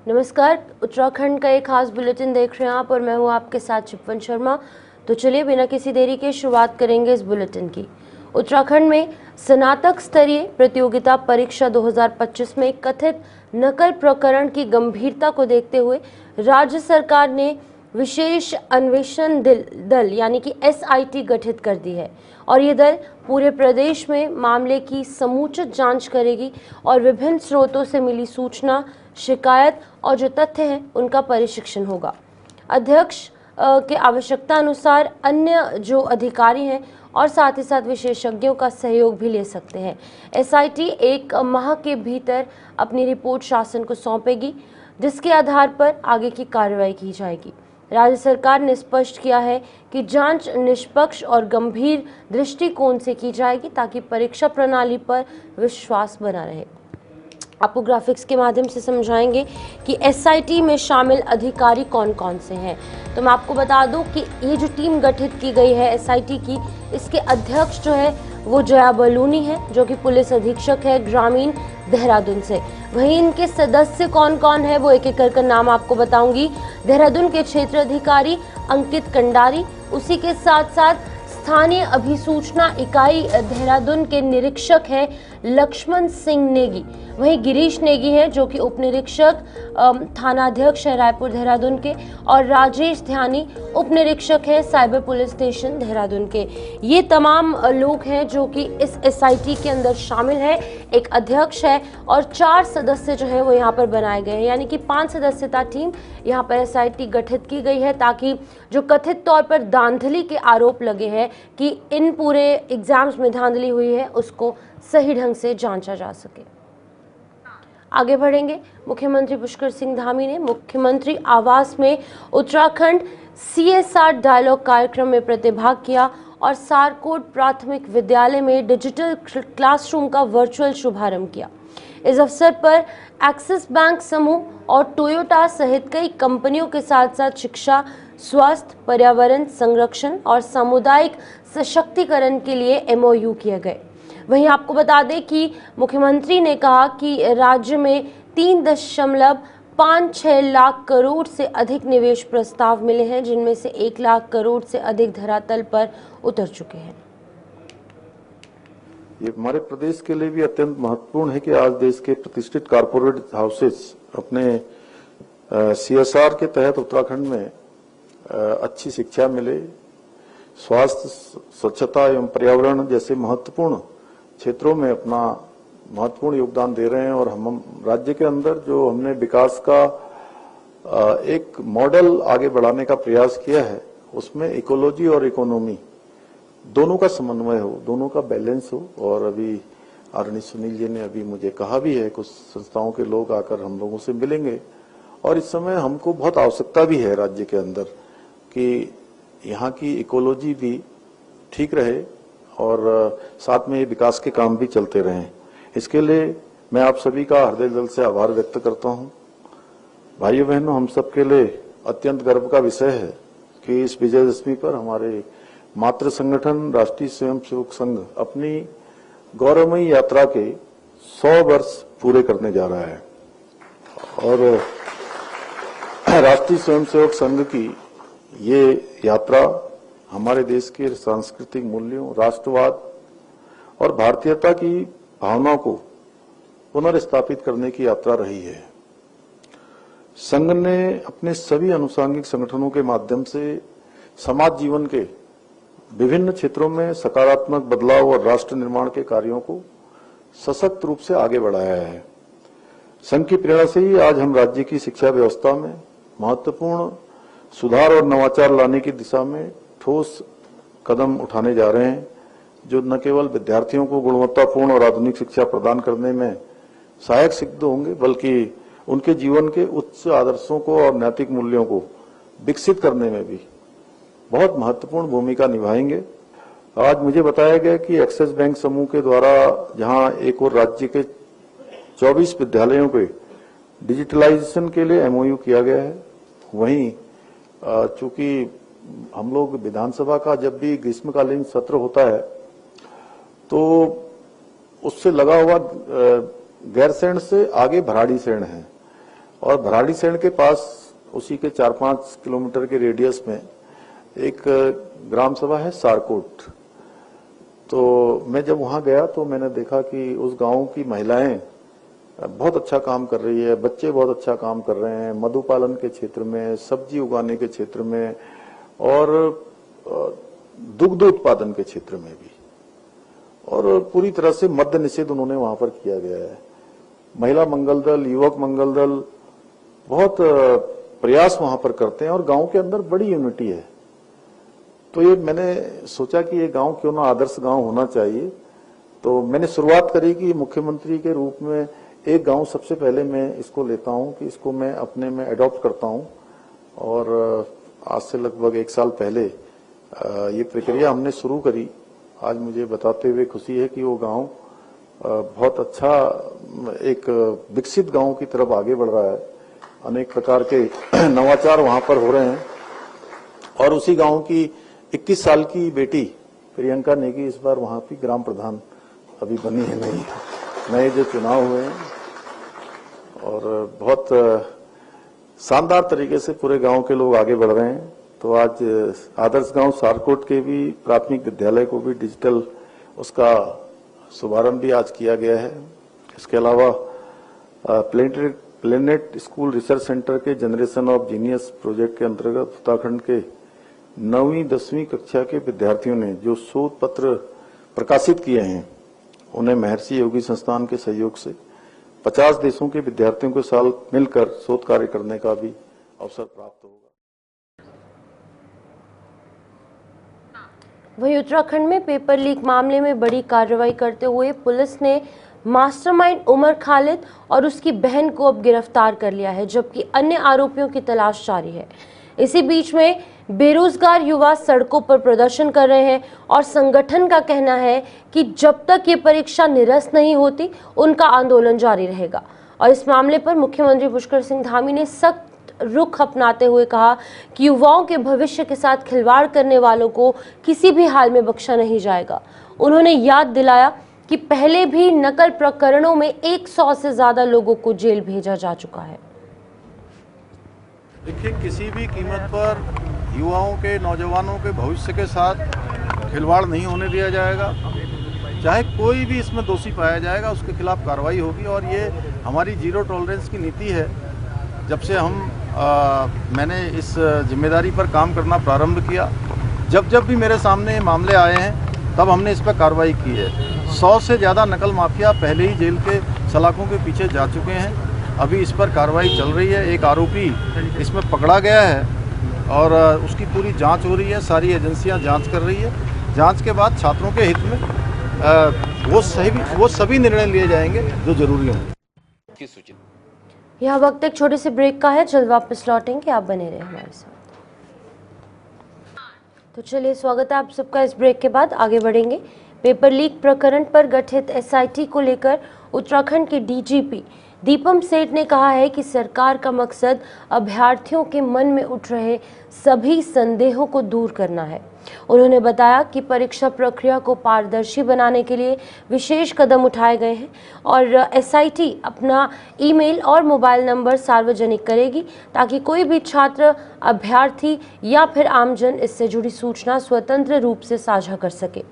नमस्कार, उत्तराखंड का एक खास बुलेटिन देख रहे हैं आप और मैं हूं आपके साथ चिपवन शर्मा। तो चलिए बिना किसी देरी के शुरुआत करेंगे इस बुलेटिन की। उत्तराखंड में स्नातक स्तरीय प्रतियोगिता परीक्षा 2025 में कथित नकल प्रकरण की गंभीरता को देखते हुए राज्य सरकार ने विशेष अन्वेषण दल यानी कि SIT गठित कर दी है और ये दल पूरे प्रदेश में मामले की समुचित जांच करेगी और विभिन्न स्रोतों से मिली सूचना, शिकायत और जो तथ्य हैं उनका परीक्षण होगा। अध्यक्ष के आवश्यकता अनुसार अन्य जो अधिकारी हैं और साथ ही साथ विशेषज्ञों का सहयोग भी ले सकते हैं। SIT 1 माह के भीतर अपनी रिपोर्ट शासन को सौंपेगी, जिसके आधार पर आगे की कार्रवाई की जाएगी। राज्य सरकार ने स्पष्ट किया है कि जांच निष्पक्ष और गंभीर दृष्टिकोण से की जाएगी ताकि परीक्षा प्रणाली पर विश्वास बना रहे। आपको ग्राफिक्स के माध्यम से समझाएंगे कि SIT में शामिल अधिकारी कौन कौन से हैं। तो मैं आपको बता दूं कि ये जो टीम गठित की गई है SIT की, इसके अध्यक्ष जो है वो जया बलूनी है, जो कि पुलिस अधीक्षक है ग्रामीण देहरादून से। वहीं इनके सदस्य कौन कौन है वो एक एक कर नाम आपको बताऊंगी। देहरादून के क्षेत्र अधिकारी अंकित कंडारी, उसी के साथ साथ स्थानीय अभिसूचना इकाई देहरादून के निरीक्षक है लक्ष्मण सिंह नेगी। वहीं गिरीश नेगी है जो कि उप निरीक्षक थानाध्यक्ष है रायपुर देहरादून के, और राजेश ध्यानी उप निरीक्षक है साइबर पुलिस स्टेशन देहरादून के। ये तमाम लोग हैं जो कि इस SIT के अंदर शामिल है। एक अध्यक्ष है और 4 सदस्य जो है वो यहाँ पर बनाए गए हैं, यानी कि 5 सदस्यता टीम यहाँ पर SIT गठित की गई है ताकि जो कथित तौर पर धांधली के आरोप लगे हैं कि इन पूरे एग्जाम्स में धांधली हुई है उसको सही ढंग से जांचा जा सके। आगे बढ़ेंगे। मुख्यमंत्री पुष्कर सिंह धामी ने मुख्यमंत्री आवास में उत्तराखंड CSR डायलॉग कार्यक्रम में प्रतिभाग किया और सारकोट प्राथमिक विद्यालय में डिजिटल क्लासरूम का वर्चुअल शुभारंभ किया। इस अवसर पर एक्सिस बैंक समूह और टोयोटा सहित कई कंपनियों के साथ साथ शिक्षा, स्वास्थ्य, पर्यावरण संरक्षण और सामुदायिक सशक्तिकरण के लिए MOU किए गए। वहीं आपको बता दें कि मुख्यमंत्री ने कहा कि राज्य में 3.56 लाख करोड़ से अधिक निवेश प्रस्ताव मिले हैं, जिनमें से 1 लाख करोड़ से अधिक धरातल पर उतर चुके हैं। ये हमारे प्रदेश के लिए भी अत्यंत महत्वपूर्ण है कि आज देश के प्रतिष्ठित कॉर्पोरेट हाउसेस अपने CSR के तहत उत्तराखंड में अच्छी शिक्षा मिले, स्वास्थ्य, स्वच्छता एवं पर्यावरण जैसे महत्वपूर्ण क्षेत्रों में अपना महत्वपूर्ण योगदान दे रहे हैं। और हम राज्य के अंदर जो हमने विकास का एक मॉडल आगे बढ़ाने का प्रयास किया है, उसमें इकोलॉजी और इकोनॉमी दोनों का समन्वय हो, दोनों का बैलेंस हो। और अभी आदरणीय सुनील जी ने अभी मुझे कहा भी है कुछ संस्थाओं के लोग आकर हम लोगों से मिलेंगे, और इस समय हमको बहुत आवश्यकता भी है राज्य के अंदर कि यहाँ की इकोलॉजी भी ठीक रहे और साथ में विकास के काम भी चलते रहें। इसके लिए मैं आप सभी का हृदय दिल से आभार व्यक्त करता हूं। भाइयों बहनों, हम सबके लिए अत्यंत गर्व का विषय है कि इस विजयदशमी पर हमारे मातृ संगठन राष्ट्रीय स्वयंसेवक संघ अपनी गौरवमयी यात्रा के 100 वर्ष पूरे करने जा रहा है। और राष्ट्रीय स्वयंसेवक संघ की ये यात्रा हमारे देश के सांस्कृतिक मूल्यों, राष्ट्रवाद और भारतीयता की भावनाओं को पुनर्स्थापित करने की यात्रा रही है। संघ ने अपने सभी अनुषंगिक संगठनों के माध्यम से समाज जीवन के विभिन्न क्षेत्रों में सकारात्मक बदलाव और राष्ट्र निर्माण के कार्यों को सशक्त रूप से आगे बढ़ाया है। संघ की प्रेरणा से ही आज हम राज्य की शिक्षा व्यवस्था में महत्वपूर्ण सुधार और नवाचार लाने की दिशा में ठोस कदम उठाने जा रहे हैं, जो न केवल विद्यार्थियों को गुणवत्तापूर्ण और आधुनिक शिक्षा प्रदान करने में सहायक सिद्ध होंगे, बल्कि उनके जीवन के उच्च आदर्शों को और नैतिक मूल्यों को विकसित करने में भी बहुत महत्वपूर्ण भूमिका निभाएंगे। आज मुझे बताया गया कि एक्सिस बैंक समूह के द्वारा जहां एक और राज्य के 24 विद्यालयों पे डिजिटलाइजेशन के लिए MOU किया गया है, वहीं चूंकि हम लोग विधानसभा का जब भी ग्रीष्मकालीन सत्र होता है तो उससे लगा हुआ गैरसैंण से आगे भराड़ीसैंण है, और भराड़ीसैंण के पास उसी के 4-5 किलोमीटर के रेडियस में एक ग्राम सभा है सारकोट। तो मैं जब वहां गया तो मैंने देखा कि उस गांव की महिलाएं बहुत अच्छा काम कर रही है, बच्चे बहुत अच्छा काम कर रहे हैं, मधु पालन के क्षेत्र में, सब्जी उगाने के क्षेत्र में और दुग्ध उत्पादन के क्षेत्र में भी, और पूरी तरह से मद्य निषेध उन्होंने वहां पर किया गया है। महिला मंगल दल, युवक मंगल दल बहुत प्रयास वहां पर करते हैं और गांव के अंदर बड़ी यूनिटी है। तो ये मैंने सोचा कि ये गांव क्यों ना आदर्श गांव होना चाहिए। तो मैंने शुरुआत करी कि मुख्यमंत्री के रूप में एक गांव सबसे पहले मैं इसको लेता हूं कि इसको मैं अपने में अडॉप्ट करता हूं। और आज से लगभग 1 साल पहले ये प्रक्रिया हमने शुरू करी। आज मुझे बताते हुए खुशी है कि वो गांव बहुत अच्छा एक विकसित गांव की तरफ आगे बढ़ रहा है। अनेक प्रकार के नवाचार वहां पर हो रहे हैं और उसी गांव की 21 साल की बेटी प्रियंका नेगी इस बार वहां की ग्राम प्रधान अभी बनी है। नए जो चुनाव हुए हैं और बहुत शानदार तरीके से पूरे गांव के लोग आगे बढ़ रहे हैं। तो आज आदर्श गांव सारकोट के भी प्राथमिक विद्यालय को भी डिजिटल उसका शुभारंभ भी आज किया गया है। इसके अलावा प्लेनेट स्कूल रिसर्च सेंटर के जनरेशन ऑफ जीनियस प्रोजेक्ट के अंतर्गत उत्तराखंड के 9वीं 10वीं कक्षा के विद्यार्थियों ने जो शोध पत्र प्रकाशित किए हैं उन्हें महर्षि योगी संस्थान के सहयोग से 50 देशों के विद्यार्थियों के साथ मिलकर शोध कार्य करने का भी अवसर प्राप्त होगा। वहीं उत्तराखंड में पेपर लीक मामले में बड़ी कार्रवाई करते हुए पुलिस ने मास्टरमाइंड उमर खालिद और उसकी बहन को अब गिरफ्तार कर लिया है, जबकि अन्य आरोपियों की तलाश जारी है। इसी बीच में बेरोजगार युवा सड़कों पर प्रदर्शन कर रहे हैं और संगठन का कहना है कि जब तक ये परीक्षा निरस्त नहीं होती उनका आंदोलन जारी रहेगा। और इस मामले पर मुख्यमंत्री पुष्कर सिंह धामी ने सख्त रुख अपनाते हुए कहा कि युवाओं के भविष्य के साथ खिलवाड़ करने वालों को किसी भी हाल में बख्शा नहीं जाएगा। उन्होंने याद दिलाया कि पहले भी नकल प्रकरणों में 100 से ज्यादा लोगों को जेल भेजा जा चुका है। देखिए, किसी भी कीमत पर युवाओं के, नौजवानों के भविष्य के साथ खिलवाड़ नहीं होने दिया जाएगा। चाहे कोई भी इसमें दोषी पाया जाएगा उसके खिलाफ कार्रवाई होगी और ये हमारी जीरो टॉलरेंस की नीति है। जब से मैंने इस जिम्मेदारी पर काम करना प्रारंभ किया, जब भी मेरे सामने मामले आए हैं तब हमने इस पर कार्रवाई की है। 100 से ज़्यादा नकल माफिया पहले ही जेल के सलाखों के पीछे जा चुके हैं। अभी इस पर कार्रवाई चल रही है। एक आरोपी इसमें पकड़ा गया है और उसकी पूरी जांच हो रही है। सारी एजेंसियां जांच कर रही है। जांच के बाद छात्रों के हित में वो सभी निर्णय लिए जाएंगे जो जरूरी होंगे। यह वक्त एक छोटे से ब्रेक का है, जल्द वापस लौटेंगे, आप बने रहे हमारे साथ। तो चलिए, स्वागत है आप सबका। इस ब्रेक के बाद आगे बढ़ेंगे। पेपर लीक प्रकरण पर गठित एसआईटी को लेकर उत्तराखंड के डीजीपी दीपम सेठ ने कहा है कि सरकार का मकसद अभ्यर्थियों के मन में उठ रहे सभी संदेहों को दूर करना है। उन्होंने बताया कि परीक्षा प्रक्रिया को पारदर्शी बनाने के लिए विशेष कदम उठाए गए हैं और एसआईटी अपना ईमेल और मोबाइल नंबर सार्वजनिक करेगी ताकि कोई भी छात्र, अभ्यर्थी या फिर आमजन इससे जुड़ी सूचना स्वतंत्र रूप से साझा कर सके।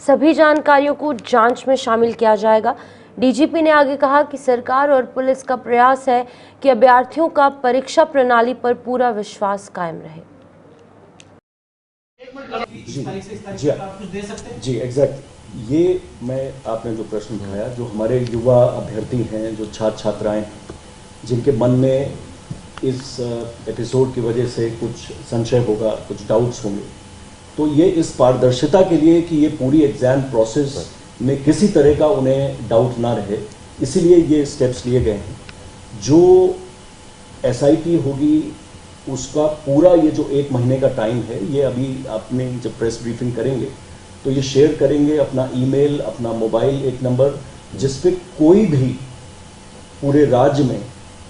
सभी जानकारियों को जांच में शामिल किया जाएगा। डीजीपी ने आगे कहा कि सरकार और पुलिस का प्रयास है कि अभ्यर्थियों का परीक्षा प्रणाली पर पूरा विश्वास कायम रहे। जी एग्जैक्ट ये मैं आपने जो प्रश्न उठाया, जो हमारे युवा अभ्यर्थी हैं, जो छात्र छात्राएं जिनके मन में इस एपिसोड की वजह से कुछ संशय होगा, कुछ डाउट्स होंगे, तो ये इस पारदर्शिता के लिए कि ये पूरी एग्जाम प्रोसेस में किसी तरह का उन्हें डाउट ना रहे, इसीलिए ये स्टेप्स लिए गए हैं। जो एसआईटी होगी उसका पूरा ये जो 1 महीने का टाइम है, ये अभी आपने जब प्रेस ब्रीफिंग करेंगे तो ये शेयर करेंगे अपना ईमेल, अपना मोबाइल एक नंबर, जिस पे कोई भी पूरे राज्य में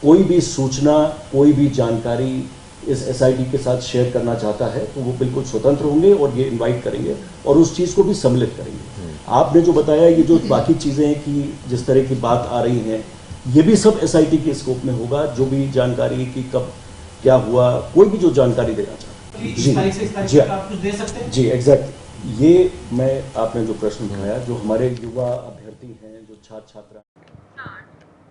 कोई भी सूचना, कोई भी जानकारी इस एसआईटी के साथ शेयर करना चाहता है तो वो बिल्कुल स्वतंत्र होंगे और ये इनवाइट करेंगे और उस चीज़ को भी सम्मिलित करेंगे। आपने जो बताया, ये जो बाकी चीज़ें हैं कि जिस तरह की बात आ रही हैं ये भी सब एसआईटी के स्कोप में होगा। जो भी जानकारी कि कब क्या हुआ, कोई भी जो जानकारी देना चाहता है जी एग्जैक्टली, ये मैं आपने जो प्रश्न उठाया, जो हमारे युवा अभ्यर्थी हैं, जो छात्र छात्रा।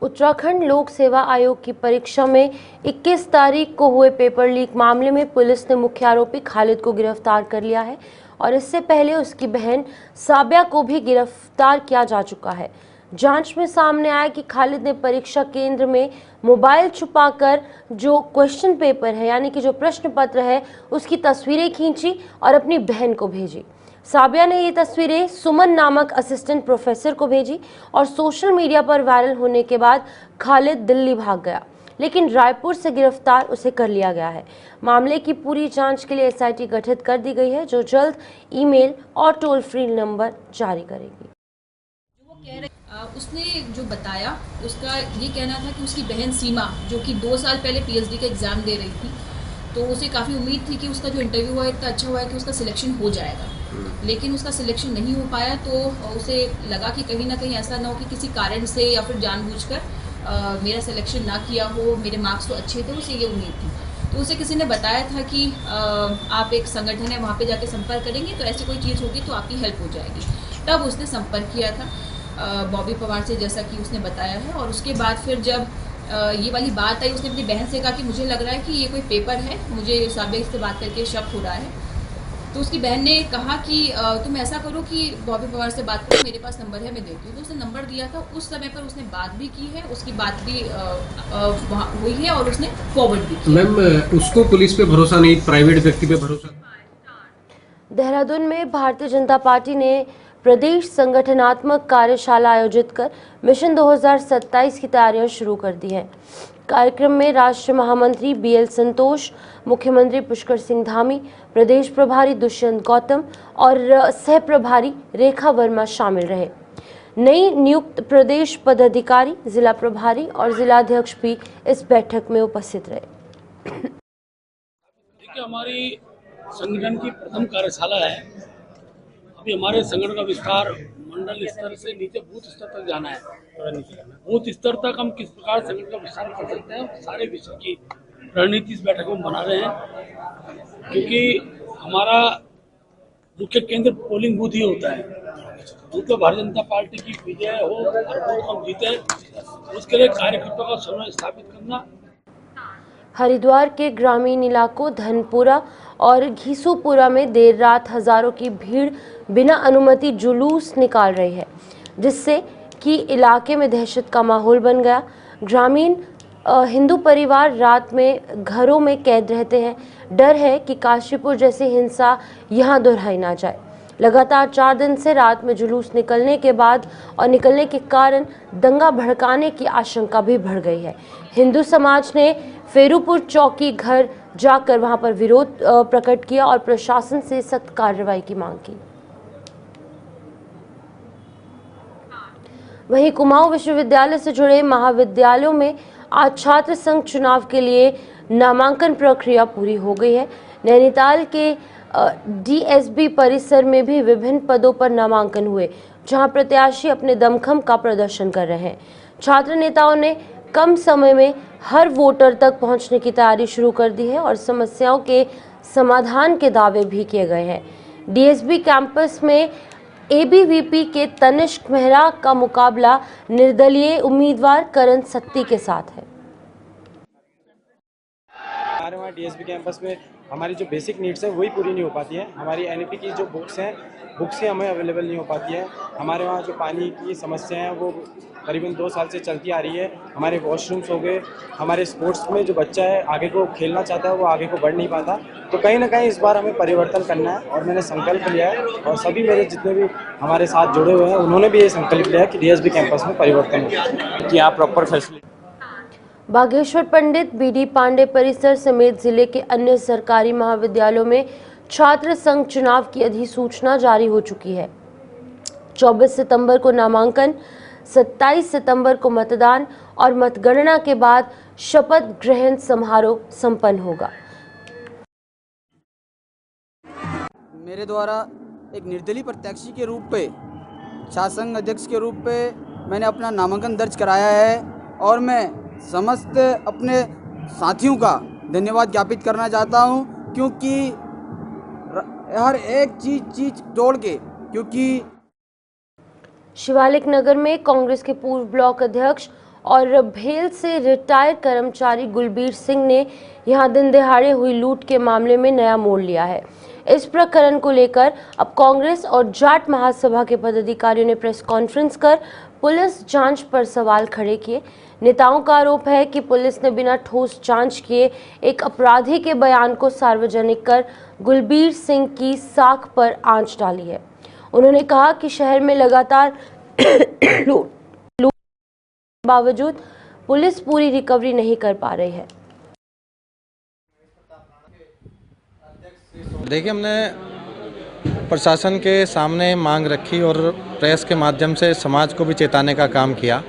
उत्तराखंड लोक सेवा आयोग की परीक्षा में 21 तारीख को हुए पेपर लीक मामले में पुलिस ने मुख्य आरोपी खालिद को गिरफ्तार कर लिया है और इससे पहले उसकी बहन साबिया को भी गिरफ्तार किया जा चुका है। जांच में सामने आया कि खालिद ने परीक्षा केंद्र में मोबाइल छुपाकर जो क्वेश्चन पेपर है यानी कि जो प्रश्न पत्र है उसकी तस्वीरें खींची और अपनी बहन को भेजी। साबिया ने ये तस्वीरें सुमन नामक असिस्टेंट प्रोफेसर को भेजी और सोशल मीडिया पर वायरल होने के बाद खालिद दिल्ली भाग गया, लेकिन रायपुर से गिरफ्तार उसे कर लिया गया है। मामले की पूरी जांच के लिए एसआईटी गठित कर दी गई है, जो जल्द ईमेल और टोल फ्री नंबर जारी करेगी। उसने जो बताया, उसका ये कहना था कि उसकी बहन सीमा, जो कि 2 साल पहले पीएचडी का एग्ज़ाम दे रही थी, तो उसे काफ़ी उम्मीद थी कि उसका जो इंटरव्यू हुआ इतना अच्छा हुआ है कि उसका सिलेक्शन हो जाएगा, लेकिन उसका सिलेक्शन नहीं हो पाया। तो उसे लगा कि कहीं ना कहीं ऐसा ना हो कि किसी कारण से या फिर जानबूझकर मेरा सिलेक्शन ना किया हो, मेरे मार्क्स तो अच्छे थे, उसे ये उम्मीद थी। तो उसे किसी ने बताया था कि आप एक संगठन है, वहाँ पे जाके संपर्क करेंगे तो ऐसी कोई चीज़ होगी तो आपकी हेल्प हो जाएगी। तब उसने संपर्क किया था बॉबी पवार से, जैसा कि उसने बताया है। और उसके बाद फिर जब ये वाली बात आई, उसने अपनी बहन से कहा कि मुझे लग रहा है कि ये कोई पेपर है, मुझे साबिया से बात करके शक हो रहा है। तो उसकी बहन ने कहा कि तुम ऐसा करो कि बॉबी पवार से बात करो, मेरे पास नंबर है, मैं देती हूँ। तो उसने नंबर दिया था, उस समय पर उसने बात भी की है, उसकी बात भी वहाँ हुई है और उसने फॉरवर्ड भी किया। मैम, उसको पुलिस पे भरोसा नहीं, प्राइवेट व्यक्ति पे भरोसा। देहरादून में भारतीय जनता पार्टी ने प्रदेश संगठनात्मक कार्यशाला आयोजित कर मिशन 2027 की तैयारियां शुरू कर दी हैं। कार्यक्रम में राष्ट्रीय महामंत्री बीएल संतोष, मुख्यमंत्री पुष्कर सिंह धामी, प्रदेश प्रभारी दुष्यंत गौतम और सह प्रभारी रेखा वर्मा शामिल रहे। नई नियुक्त प्रदेश पदाधिकारी, जिला प्रभारी और जिलाध्यक्ष भी इस बैठक में उपस्थित रहे। देखिए, हमारी संगठन की प्रथम कार्यशाला है। अभी हमारे संगठन का विस्तार मंडल स्तर से नीचे बूथ स्तर तक जाना है। बूथ स्तर तक हम किस प्रकार संगठन का विस्तार कर सकते हैं, सारे विषय की रणनीति इस बैठक में बना रहे हैं, क्योंकि हमारा मुख्य केंद्र पोलिंग बूथ ही होता है। बूथ पर भारतीय जनता पार्टी की विजय हो और बूथ हम जीते, उसके लिए कार्यकर्ताओं का समन्वय स्थापित करना। हरिद्वार के ग्रामीण इलाकों धनपुरा और घीसूपुरा में देर रात हजारों की भीड़ बिना अनुमति जुलूस निकाल रही है, जिससे कि इलाके में दहशत का माहौल बन गया। ग्रामीण हिंदू परिवार रात में घरों में कैद रहते हैं। डर है कि काशीपुर जैसी हिंसा यहां दोहराई ना जाए। लगातार 4 दिन से रात में जुलूस निकलने के बाद और निकलने के कारण दंगा भड़काने की आशंका भी बढ़ गई है। हिंदू समाज ने फेरूपुर चौकी घर जाकर वहां पर विरोध प्रकट किया और प्रशासन से सख्त कार्रवाई की मांग की। वहीं कुमाऊं विश्वविद्यालय से जुड़े महाविद्यालयों में आज छात्र संघ चुनाव के लिए नामांकन प्रक्रिया पूरी हो गई है। नैनीताल के डीएसबी परिसर में भी विभिन्न पदों पर नामांकन हुए, जहां प्रत्याशी अपने दमखम का प्रदर्शन कर रहे हैं। छात्र नेताओं ने कम समय में हर वोटर तक पहुंचने की तैयारी शुरू कर दी है और समस्याओं के समाधान के दावे भी किए गए हैं। डीएसबी कैंपस में एबीवीपी के तनिष्क मेहरा का मुकाबला निर्दलीय उम्मीदवार करण सत्ती के साथ है। हमारे वहाँ डीएसबी कैंपस में हमारी जो बेसिक नीड्स हैं वही पूरी नहीं हो पाती है। हमारी एनईपी की जो बुक्स ही हमें अवेलेबल नहीं हो पाती है। हमारे वहाँ जो पानी की समस्या है वो करीबन 2 साल से चलती आ रही है। हमारे वॉशरूम्स हो गए, हमारे स्पोर्ट्स में जो बच्चा है आगे को खेलना चाहता है वो आगे को बढ़ नहीं पाता। तो कहीं ना कहीं इस बार हमें परिवर्तन करना है और मैंने संकल्प लिया है और सभी मेरे जितने भी हमारे साथ जुड़े हुए हैं उन्होंने भी ये संकल्प लिया है कि डीएसबी कैंपस में परिवर्तन हो, कि यहाँ प्रॉपर फैसिलिटी। बागेश्वर पंडित बीडी पांडे परिसर समेत जिले के अन्य सरकारी महाविद्यालयों में छात्र संघ चुनाव की अधिसूचना जारी हो चुकी है। 24 सितंबर को नामांकन, 27 सितंबर को मतदान और मतगणना के बाद शपथ ग्रहण समारोह संपन्न होगा। मेरे द्वारा एक निर्दलीय प्रत्याशी के रूप पे, छात्र संघ अध्यक्ष के रूप पे मैंने अपना नामांकन दर्ज कराया है और मैं समस्त अपने साथियों का धन्यवाद ज्ञापित करना चाहता हूं, क्योंकि हर एक चीज़ तोड़ के, क्योंकि शिवालिक नगर में कांग्रेस के पूर्व ब्लॉक अध्यक्ष और भेल से रिटायर कर्मचारी गुलबीर सिंह ने यहां दिन दिहाड़े हुई लूट के मामले में नया मोड़ लिया है। इस प्रकरण को लेकर अब कांग्रेस और जाट महासभा के पदाधिकारियों ने प्रेस कॉन्फ्रेंस कर पुलिस जांच पर सवाल खड़े किए। नेताओं का आरोप है कि पुलिस ने बिना ठोस जांच किए एक अपराधी के बयान को सार्वजनिक कर गुलबीर सिंह की साख पर आंच डाली है। उन्होंने कहा कि शहर में लगातार लूट के बावजूद पुलिस पूरी रिकवरी नहीं कर पा रही है। देखिए, हमने प्रशासन के सामने मांग रखी और प्रेस के माध्यम से समाज को भी चेताने का काम किया।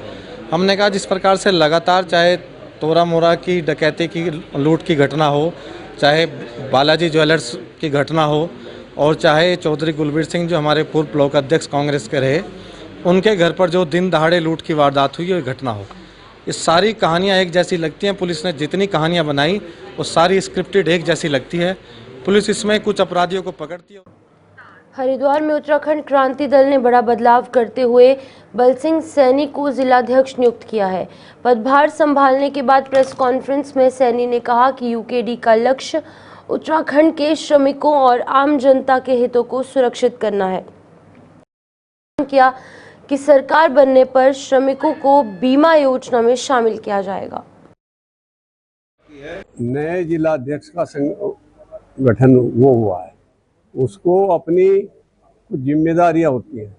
हमने कहा जिस प्रकार से लगातार चाहे तोरा मोरा की डकैती की लूट की घटना हो, चाहे बालाजी ज्वेलर्स की घटना हो और चाहे चौधरी गुलबीर सिंह जो हमारे पूर्व ब्लॉक अध्यक्ष कांग्रेस के रहे, उनके घर पर जो दिन दहाड़े लूट की वारदात हुई और घटना हो, ये सारी कहानियाँ एक जैसी लगती हैं। पुलिस ने जितनी कहानियाँ बनाई वो सारी स्क्रिप्टेड एक जैसी लगती है। पुलिस इसमें कुछ अपराधियों को पकड़ती है। हरिद्वार में उत्तराखंड क्रांति दल ने बड़ा बदलाव करते हुए बलसिंह सैनी को जिलाध्यक्ष नियुक्त किया है। पदभार संभालने के बाद प्रेस कॉन्फ्रेंस में सैनी ने कहा कि यूकेडी का लक्ष्य उत्तराखंड के श्रमिकों और आम जनता के हितों को सुरक्षित करना है। किया कि सरकार बनने पर श्रमिकों को बीमा योजना में शामिल किया जाएगा। नए जिलाध्यक्ष का गठन वो हुआ है, उसको अपनी कुछ जिम्मेदारियां होती हैं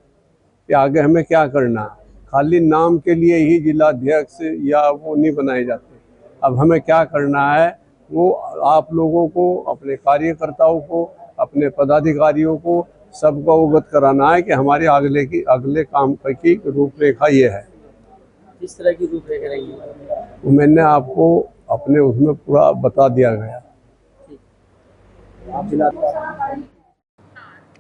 कि आगे हमें क्या करना है। खाली नाम के लिए ही जिलाध्यक्ष या वो नहीं बनाए जाते। अब हमें क्या करना है वो आप लोगों को, अपने कार्यकर्ताओं को, अपने पदाधिकारियों को सबको अवगत कराना है कि हमारे अगले काम की रूपरेखा ये है। किस तरह की रूपरेखा रहेगी? वो मैंने आपको अपने उसमें पूरा बता दिया गया।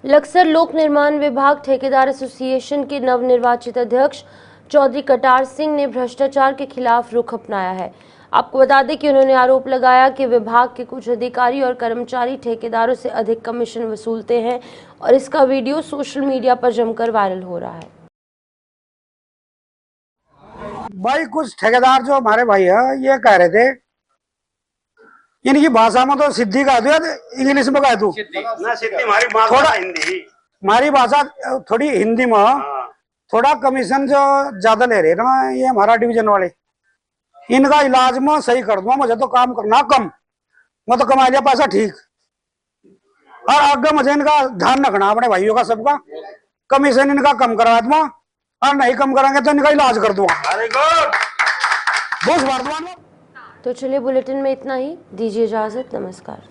लक्सर लोक निर्माण विभाग ठेकेदार एसोसिएशन के नवनिर्वाचित अध्यक्ष चौधरी कटार सिंह ने भ्रष्टाचार के खिलाफ रुख अपनाया है। आपको बता दें कि उन्होंने आरोप लगाया कि विभाग के कुछ अधिकारी और कर्मचारी ठेकेदारों से अधिक कमीशन वसूलते हैं और इसका वीडियो सोशल मीडिया पर जमकर वायरल हो रहा है। भाई कुछ ठेकेदार जो हमारे भाई है ये कह रहे थे, इनकी भाषा में तो सिद्धि कह दो, इंग्लिश में कह दो ना, सिद्धि हमारी भाषा हिंदी, हमारी भाषा थोड़ी हिंदी में थोड़ा कमीशन जो ज्यादा ले रहे ना ये हमारा डिवीजन वाले, इनका इलाज में सही कर दूंगा। मुझे तो काम करना कम, मैं तो कमा लिया पैसा ठीक, और आगे मुझे इनका ध्यान रखना अपने भाइयों का सबका। कमीशन इनका कम करवा दूंगा और नहीं कम कराएंगे तो इनका इलाज कर दूंगा। तो चलिए बुलेटिन में इतना ही, दीजिए इजाजत, नमस्कार।